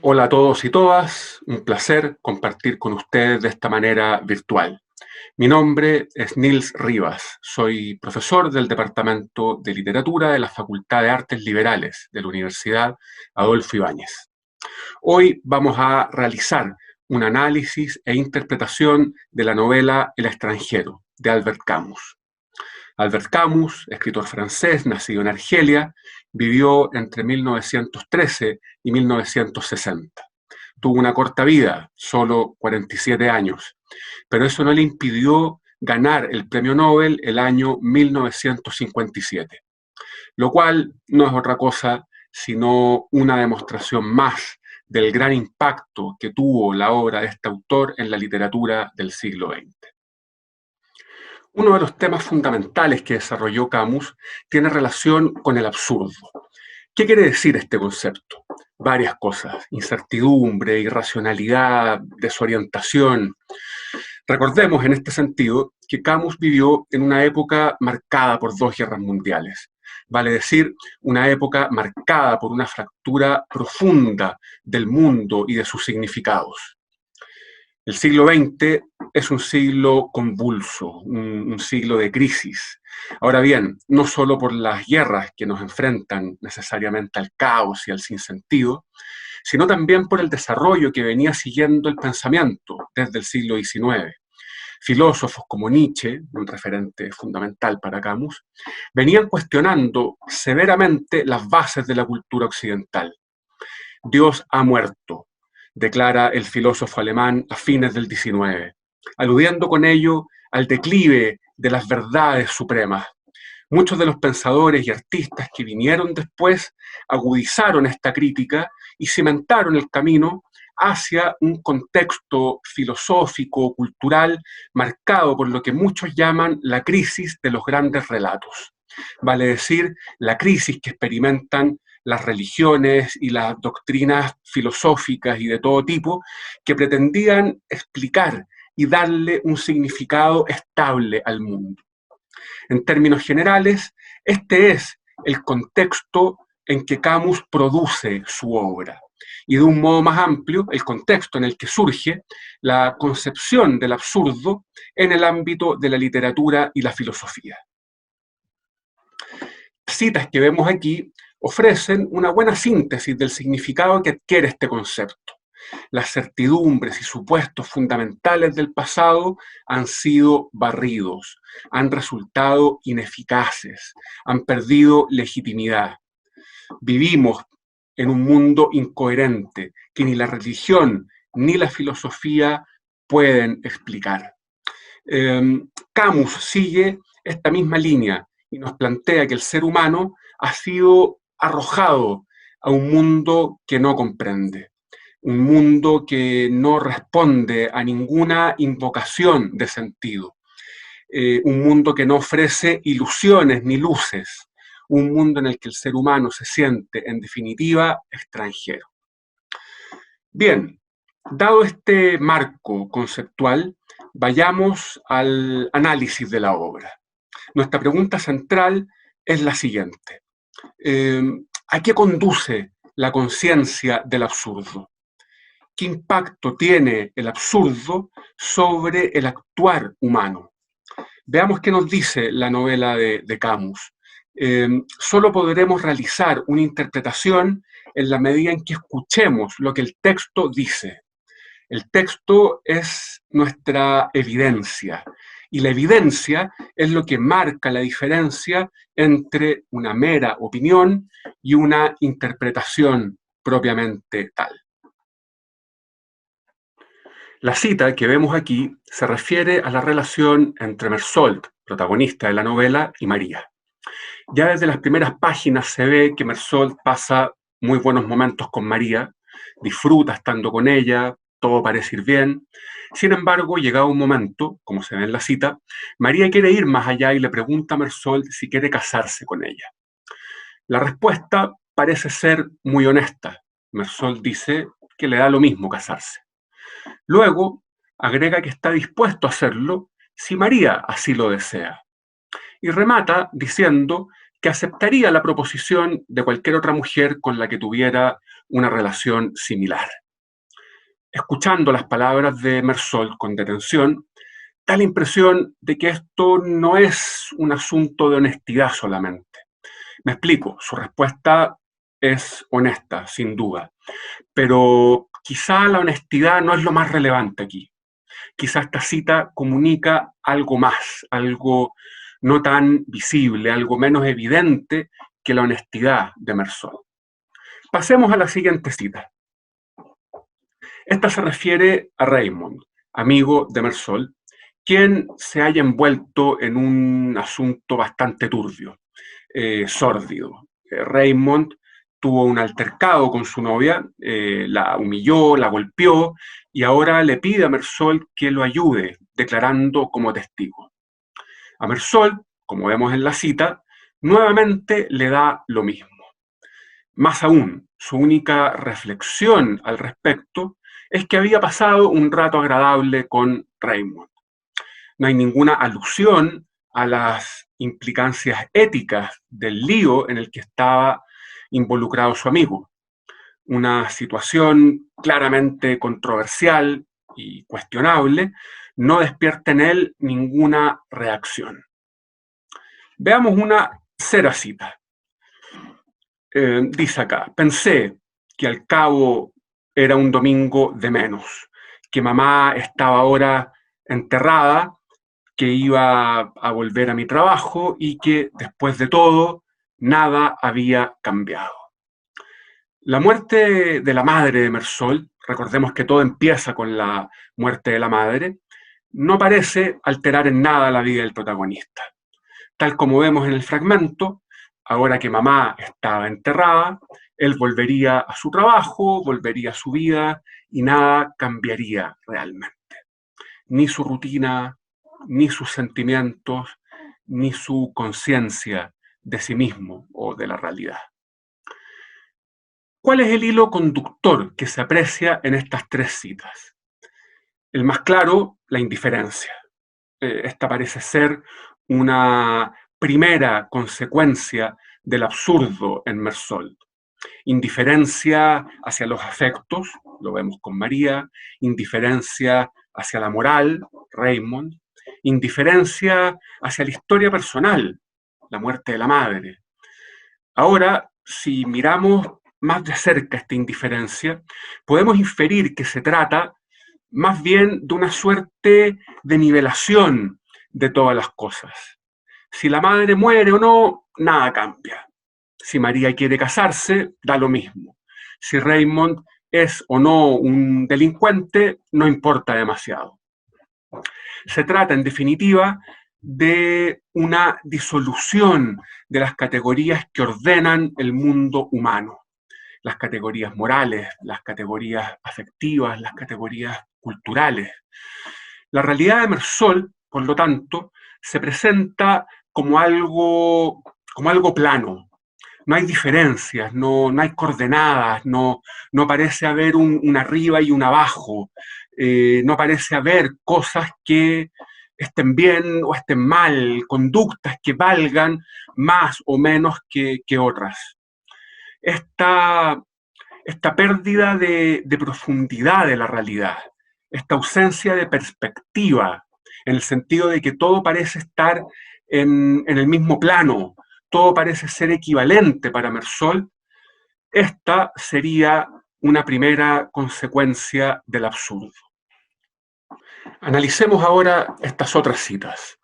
Hola a todos y todas, un placer compartir con ustedes de esta manera virtual. Mi nombre es Nils Rivas, soy profesor del Departamento de Literatura de la Facultad de Artes Liberales de la Universidad Adolfo Ibáñez. Hoy vamos a realizar un análisis e interpretación de la novela El extranjero, de Albert Camus. Albert Camus, escritor francés, nacido en Argelia, vivió entre 1913 y 1960. Tuvo una corta vida, solo 47 años, pero eso no le impidió ganar el premio Nobel el año 1957, lo cual no es otra cosa sino una demostración más del gran impacto que tuvo la obra de este autor en la literatura del siglo XX. Uno de los temas fundamentales que desarrolló Camus tiene relación con el absurdo. ¿Qué quiere decir este concepto? Varias cosas: incertidumbre, irracionalidad, desorientación. Recordemos en este sentido que Camus vivió en una época marcada por dos guerras mundiales. Vale decir, una época marcada por una fractura profunda del mundo y de sus significados. El siglo XX es un siglo convulso, un siglo de crisis. Ahora bien, no solo por las guerras que nos enfrentan necesariamente al caos y al sinsentido, sino también por el desarrollo que venía siguiendo el pensamiento desde el siglo XIX. Filósofos como Nietzsche, un referente fundamental para Camus, venían cuestionando severamente las bases de la cultura occidental. Dios ha muerto, declara el filósofo alemán a fines del XIX, aludiendo con ello al declive de las verdades supremas. Muchos de los pensadores y artistas que vinieron después agudizaron esta crítica y cimentaron el camino hacia un contexto filosófico, cultural, marcado por lo que muchos llaman la crisis de los grandes relatos. Vale decir, la crisis que experimentan las religiones y las doctrinas filosóficas y de todo tipo que pretendían explicar y darle un significado estable al mundo. En términos generales, este es el contexto en que Camus produce su obra. Y de un modo más amplio, el contexto en el que surge la concepción del absurdo en el ámbito de la literatura y la filosofía. Las citas que vemos aquí ofrecen una buena síntesis del significado que adquiere este concepto. Las certidumbres y supuestos fundamentales del pasado han sido barridos, han resultado ineficaces, han perdido legitimidad. Vivimos en un mundo incoherente que ni la religión ni la filosofía pueden explicar. Camus sigue esta misma línea y nos plantea que el ser humano ha sido arrojado a un mundo que no comprende, un mundo que no responde a ninguna invocación de sentido, un mundo que no ofrece ilusiones ni luces, un mundo en el que el ser humano se siente, en definitiva, extranjero. Bien, dado este marco conceptual, vayamos al análisis de la obra. Nuestra pregunta central es la siguiente. ¿A qué conduce la conciencia del absurdo? ¿Qué impacto tiene el absurdo sobre el actuar humano? Veamos qué nos dice la novela de Camus. Solo podremos realizar una interpretación en la medida en que escuchemos lo que el texto dice. El texto es nuestra evidencia, y la evidencia es lo que marca la diferencia entre una mera opinión y una interpretación propiamente tal. La cita que vemos aquí se refiere a la relación entre Mersault, protagonista de la novela, y María. Ya desde las primeras páginas se ve que Mersault pasa muy buenos momentos con María, disfruta estando con ella, todo parece ir bien. Sin embargo, llegado un momento, como se ve en la cita, María quiere ir más allá y le pregunta a Mersault si quiere casarse con ella. La respuesta parece ser muy honesta. Mersault dice que le da lo mismo casarse. Luego, Agrega que está dispuesto a hacerlo si María así lo desea. Y remata diciendo que aceptaría la proposición de cualquier otra mujer con la que tuviera una relación similar. Escuchando las palabras de Meursault con detención, da la impresión de que esto no es un asunto de honestidad solamente. Me explico, su respuesta es honesta, sin duda, pero quizá la honestidad no es lo más relevante aquí. Quizá esta cita comunica algo más, algo no tan visible, algo menos evidente que la honestidad de Meursault. Pasemos a la siguiente cita. Esta se refiere a Raymond, amigo de Meursault, quien se haya envuelto en un asunto bastante turbio, sórdido. Raymond tuvo un altercado con su novia, la humilló, la golpeó y ahora le pide a Meursault que lo ayude, declarando como testigo. A Meursault, como vemos en la cita, nuevamente le da lo mismo. Más aún, su única reflexión al respecto es que había pasado un rato agradable con Raymond. No hay ninguna alusión a las implicancias éticas del lío en el que estaba involucrado su amigo. Una situación claramente controversial y cuestionable no despierta en él ninguna reacción. Veamos una tercera cita. Dice acá, pensé que al cabo era un domingo de menos, que mamá estaba ahora enterrada, que iba a volver a mi trabajo y que después de todo nada había cambiado. La muerte de la madre de Meursault, recordemos que todo empieza con la muerte de la madre, no parece alterar en nada la vida del protagonista. Tal como vemos en el fragmento, ahora que mamá estaba enterrada, él volvería a su trabajo, volvería a su vida y nada cambiaría realmente. Ni su rutina, ni sus sentimientos, ni su conciencia de sí mismo o de la realidad. ¿Cuál es el hilo conductor que se aprecia en estas tres citas? El más claro, la indiferencia. Esta parece ser una primera consecuencia del absurdo en Meursault. Indiferencia hacia los afectos, lo vemos con María, indiferencia hacia la moral, Raymond, indiferencia hacia la historia personal, la muerte de la madre. Ahora, si miramos más de cerca esta indiferencia, podemos inferir que se trata más bien de una suerte de nivelación de todas las cosas. Si la madre muere o no, nada cambia. Si María quiere casarse, da lo mismo. Si Raymond es o no un delincuente, no importa demasiado. Se trata, en definitiva, de una disolución de las categorías que ordenan el mundo humano. Las categorías morales, las categorías afectivas, las categorías culturales. La realidad de Meursault, por lo tanto, se presenta como algo plano. No hay diferencias, no hay coordenadas, no parece haber un arriba y un abajo, no parece haber cosas que estén bien o estén mal, conductas que valgan más o menos que otras. Esta pérdida de profundidad de la realidad, esta ausencia de perspectiva, en el sentido de que todo parece estar en el mismo plano, todo parece ser equivalente para Meursault, esta sería una primera consecuencia del absurdo. Analicemos ahora estas otras citas.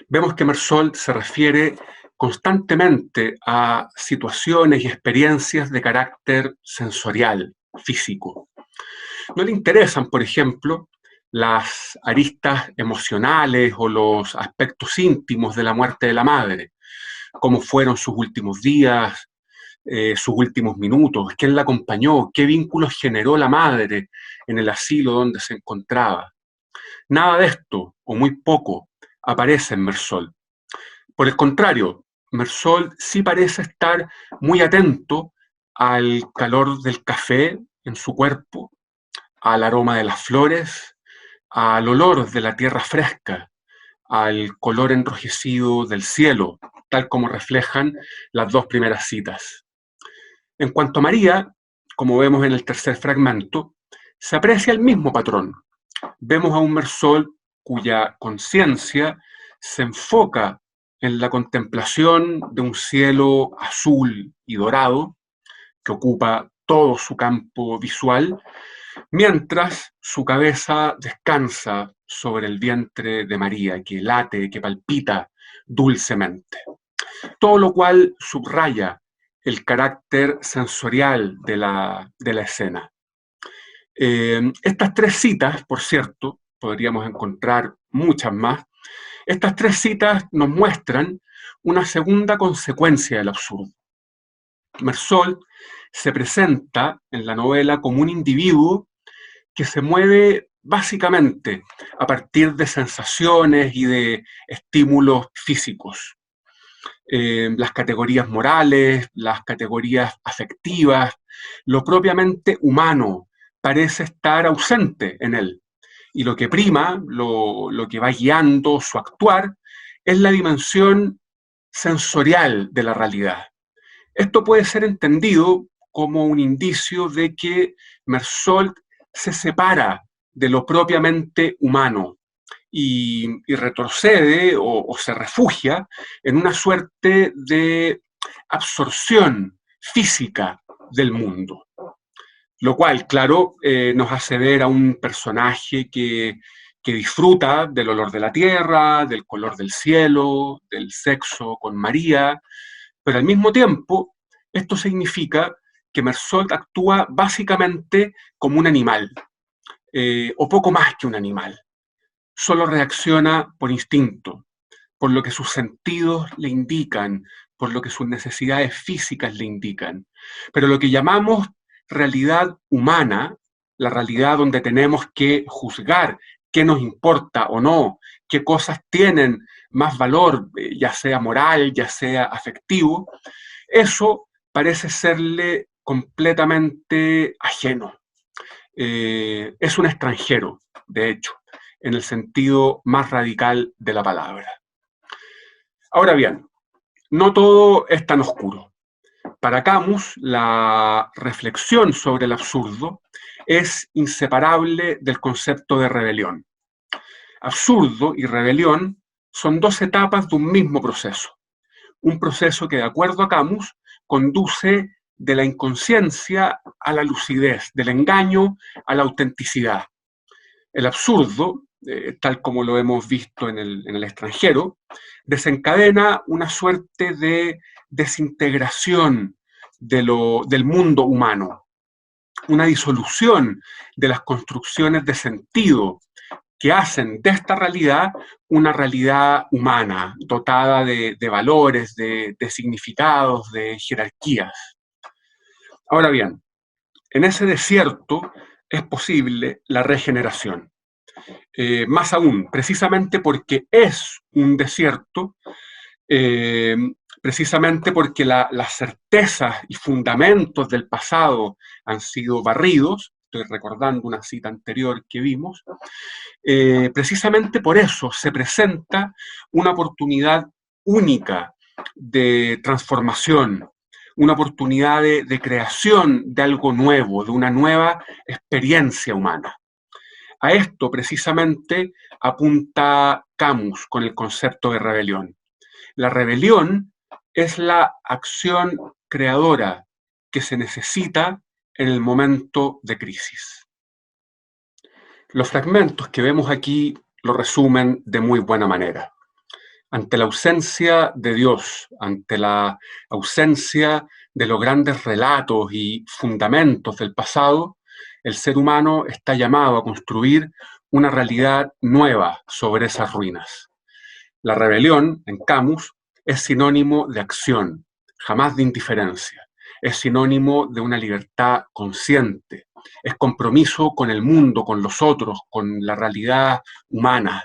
Vemos que Meursault se refiere constantemente a situaciones y experiencias de carácter sensorial, físico. No le interesan, por ejemplo, las aristas emocionales o los aspectos íntimos de la muerte de la madre, cómo fueron sus últimos días, sus últimos minutos, quién la acompañó, qué vínculos generó la madre en el asilo donde se encontraba. Nada de esto, o muy poco, aparece en Meursault. Por el contrario, Meursault sí parece estar muy atento al calor del café en su cuerpo, al aroma de las flores, al olor de la tierra fresca, al color enrojecido del cielo, tal como reflejan las dos primeras citas. En cuanto a María, como vemos en el tercer fragmento, se aprecia el mismo patrón. Vemos a un Mersol cuya conciencia se enfoca en la contemplación de un cielo azul y dorado que ocupa todo su campo visual, mientras su cabeza descansa sobre el vientre de María, que late, que palpita dulcemente. Todo lo cual subraya el carácter sensorial de la escena. Estas tres citas, por cierto, podríamos encontrar muchas más, estas tres citas nos muestran una segunda consecuencia del absurdo. Mersol se presenta en la novela como un individuo que se mueve básicamente a partir de sensaciones y de estímulos físicos. Las categorías morales, las categorías afectivas, lo propiamente humano parece estar ausente en él. Y lo que prima, lo que va guiando su actuar, es la dimensión sensorial de la realidad. Esto puede ser entendido como un indicio de que Mersault se separa de lo propiamente humano y retrocede o se refugia en una suerte de absorción física del mundo. Lo cual, claro, nos hace ver a un personaje que disfruta del olor de la tierra, del color del cielo, del sexo con María, pero al mismo tiempo esto significa que Mersault actúa básicamente como un animal, o poco más que un animal. Solo reacciona por instinto, por lo que sus sentidos le indican, por lo que sus necesidades físicas le indican. Pero lo que llamamos realidad humana, la realidad donde tenemos que juzgar qué nos importa o no, qué cosas tienen más valor, ya sea moral, ya sea afectivo, eso parece serle completamente ajeno. Es un extranjero, de hecho, en el sentido más radical de la palabra. Ahora bien, no todo es tan oscuro. Para Camus, la reflexión sobre el absurdo es inseparable del concepto de rebelión. Absurdo y rebelión son dos etapas de un mismo proceso. Un proceso que, de acuerdo a Camus, conduce de la inconsciencia a la lucidez, del engaño a la autenticidad. El absurdo, tal como lo hemos visto en el extranjero, desencadena una suerte de desintegración del mundo humano, una disolución de las construcciones de sentido que hacen de esta realidad una realidad humana, dotada de valores, de significados, de jerarquías. Ahora bien, en ese desierto es posible la regeneración. Más aún, precisamente porque es un desierto, eh, precisamente porque las certezas y fundamentos del pasado han sido barridos, estoy recordando una cita anterior que vimos, precisamente por eso se presenta una oportunidad única de transformación, una oportunidad de creación de algo nuevo, de una nueva experiencia humana. A esto precisamente apunta Camus con el concepto de rebelión. La rebelión es la acción creadora que se necesita en el momento de crisis. Los fragmentos que vemos aquí lo resumen de muy buena manera. Ante la ausencia de Dios, ante la ausencia de los grandes relatos y fundamentos del pasado, el ser humano está llamado a construir una realidad nueva sobre esas ruinas. La rebelión, en Camus, es sinónimo de acción, jamás de indiferencia. Es sinónimo de una libertad consciente. Es compromiso con el mundo, con los otros, con la realidad humana.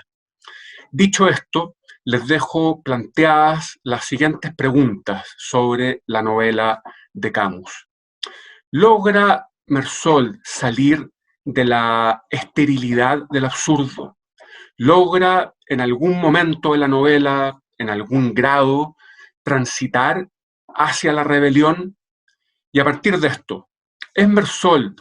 Dicho esto, les dejo planteadas las siguientes preguntas sobre la novela de Camus. ¿Logra Mersault salir de la esterilidad del absurdo. Logra en algún momento de la novela, en algún grado, transitar hacia la rebelión, y a partir de esto, ¿es Meursault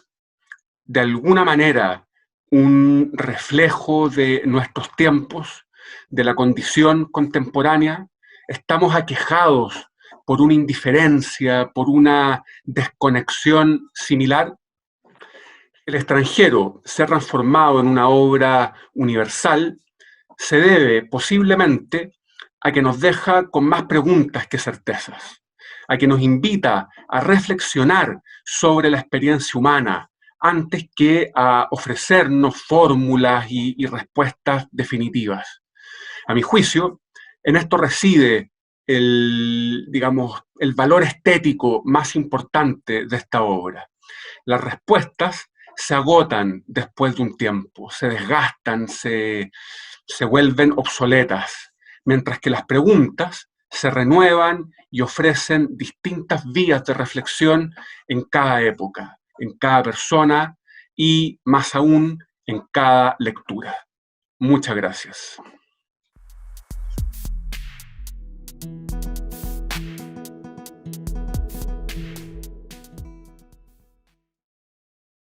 de alguna manera un reflejo de nuestros tiempos, de la condición contemporánea? ¿Estamos aquejados por una indiferencia, por una desconexión similar? El extranjero se ha transformado en una obra universal, se debe posiblemente a que nos deja con más preguntas que certezas, a que nos invita a reflexionar sobre la experiencia humana antes que a ofrecernos fórmulas y respuestas definitivas. A mi juicio, en esto reside digamos, el valor estético más importante de esta obra. Las respuestas se agotan después de un tiempo, se desgastan, se vuelven obsoletas, mientras que las preguntas se renuevan y ofrecen distintas vías de reflexión en cada época, en cada persona y más aún en cada lectura. Muchas gracias.